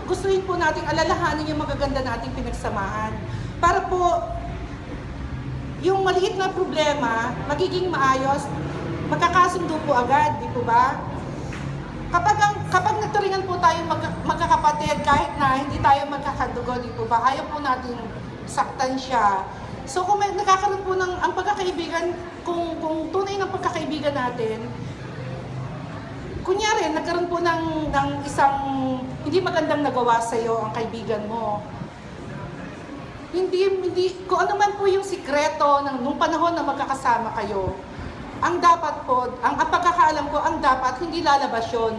gustuin po natin alalahanin yung magaganda nating pinagsamahan. Para po, yung maliit na problema, magiging maayos, magkakasundo po agad, di po ba? Kapag nagturingan po tayo magkakapatid, kahit na hindi tayo magkakadugo, di po ba? Ayaw po natin saktan siya. So kung nagkakaroon po ng ang pagkakaibigan, kung tunay ng pagkakaibigan natin, kunyari, nagkaroon po ng isang hindi magandang nagawa sa iyo ang kaibigan mo. Hindi, kung ano man po yung sikreto nung panahon na magkakasama kayo, ang dapat po, ang pagkakaalam ko, ang dapat, hindi lalabas yun.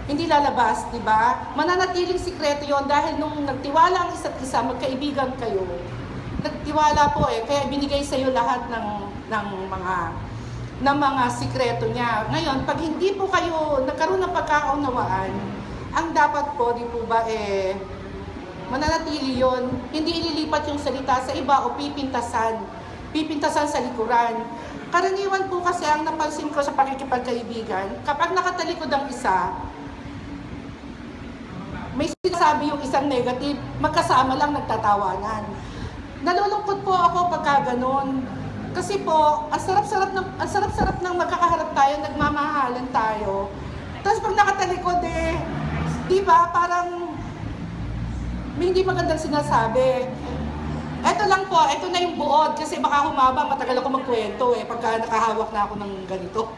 Hindi lalabas, di ba? Mananatiling sikreto yon dahil nung nagtiwala ang isa't isa, magkaibigan kayo. Nagtiwala po kaya binigay sa iyo lahat ng mga sikreto niya. Ngayon, pag hindi po kayo nagkaroon ng pagkakaunawaan, ang dapat po, di po ba, mananatili yon. Hindi ililipat yung salita sa iba o pipintasan sa likuran. Karaniwan po kasi ang napansin ko sa pakikipagkaibigan, kapag nakatalikod ang isa, may sinasabi yung isang negative, magkasama lang nagtatawanan. Nalulungkot po ako pagka ganun. Kasi po, ang sarap-sarap ng magkakaharap tayo, nagmamahalan tayo. Tapos pag nakatalikod di ba, parang may hindi magandang sinasabi. Eto lang po, eto na yung buod, kasi baka humaba, matagal ako magkwento pagka nakahawak na ako ng ganito.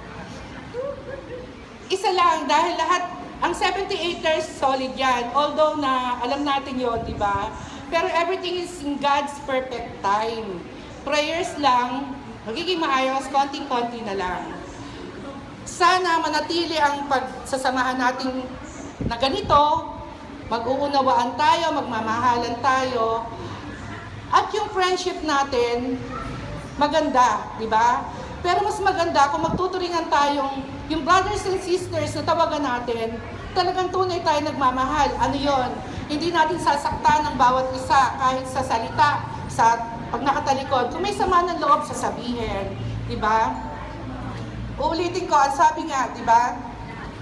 Isa lang, dahil lahat, ang 78ers solid yan, although na alam natin yon, di ba? Pero everything is in God's perfect time. Prayers lang, magiging maayos, konting-konti na lang. Sana manatili ang pagsasamahan natin na ganito, mag-uunawaan tayo, magmamahalan tayo, at yung friendship natin, maganda, di ba? Pero mas maganda kung magtuturingan tayong, yung brothers and sisters na tawagan natin, talagang tunay tayo nagmamahal. Ano yon? Hindi natin sasaktan ng bawat isa, kahit sa salita, sa pag nakatalikod, kung may sama ng loob, sasabihin. Diba? Uulitin ko, ang sabi nga, diba?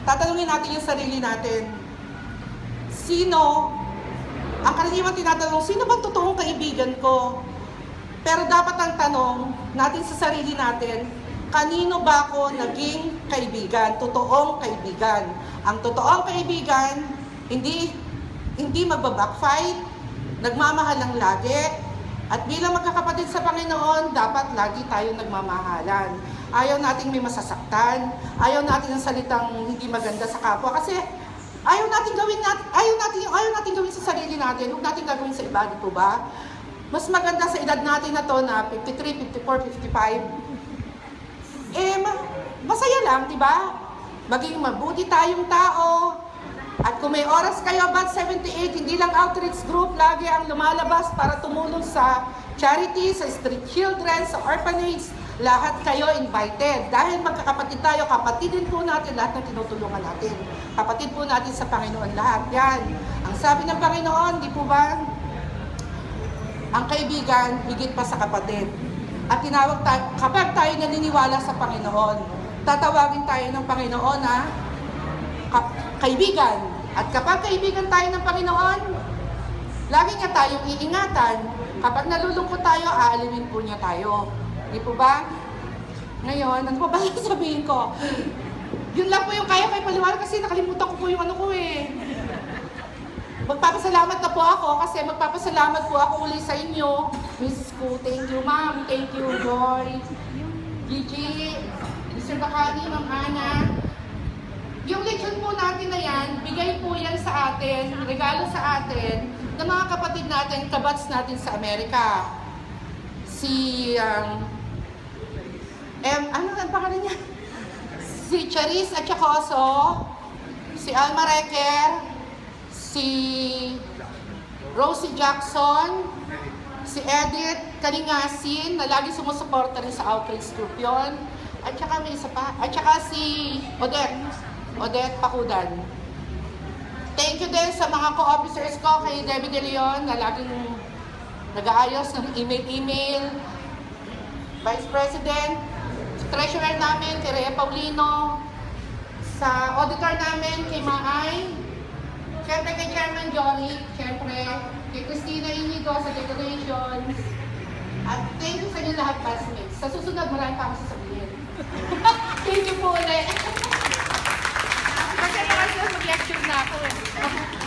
Tatanungin natin yung sarili natin. Sino, ang karaniwang tinatanong, sino ba totoong kaibigan ko? Pero dapat ang tanong natin sa sarili natin, kanino ba ako naging kaibigan? Totoong kaibigan. Ang totoong kaibigan, hindi magbabackfight, nagmamahal lang lagi. At bilang magkakapatid sa Panginoon, dapat lagi tayo nagmamahalan. Ayaw nating may masasaktan, ayaw natin ng salitang hindi maganda sa kapwa, kasi ayaw natin gawin sa sarili natin, huwag natin gagawin sa iba, di po ba? Mas maganda sa edad natin na to na 53, 54, 55. Masaya lang, di ba? Maging mabuti tayong tao. At kung may oras kayo, Bat 78, hindi lang outreach group, lagi ang lumalabas para tumulong sa charity, sa street children, sa orphanage, lahat kayo invited. Dahil magkakapatid tayo, kapatid din po natin lahat ng tinutulungan natin. Kapatid po natin sa Panginoon lahat. Yan. Ang sabi ng Panginoon, di po ba? Ang kaibigan, higit pa sa kapatid. At tinawag tayo, kapag tayo naniniwala sa Panginoon, tatawagin tayo ng Panginoon na kaibigan. At kapag kaibigan tayo ng Panginoon, lagi niya tayong iingatan. Kapag nalulungkot tayo, aaliwin po niya tayo. Di po ba? Ngayon, ano pa ba sabihin ko? Yun lang po yung kaya ko ipaliwanag kasi nakalimutan ko po yung ano ko Magpapasalamat na po ako kasi magpapasalamat po ako uli sa inyo. Mrs. Ku, thank you ma'am, thank you Joy, Gigi, Mr. Bakani, Ma'am Ana. Yung lechon po natin na yan, bigay po yan sa atin, regalo sa atin, ng mga kapatid natin, kabats natin sa Amerika. Si, ano ang pangalan niya? Si Charis at Chacoso, si Alma Reker, si Rosie Jackson, si Edith Kalingasin, na lagi sumusuporta rin sa outreach group yun. At saka may isa pa, at saka si Odette Pakudan. Thank you din sa mga co-officers ko, kay Debbie De Leon, na laging nag-aayos ng email, Vice President, Treasurer namin, kay Rhea Paulino, sa auditor namin, kay Maay, Siyempre kay Chairman Jory, siyempre kay Christina Inigo sa decorations. At thank you sa inyo lahat, classmates. Sa susunod, marami pa akong sasabihin. Thank you po ulit. Kasi naman mag-lecture na ako eh.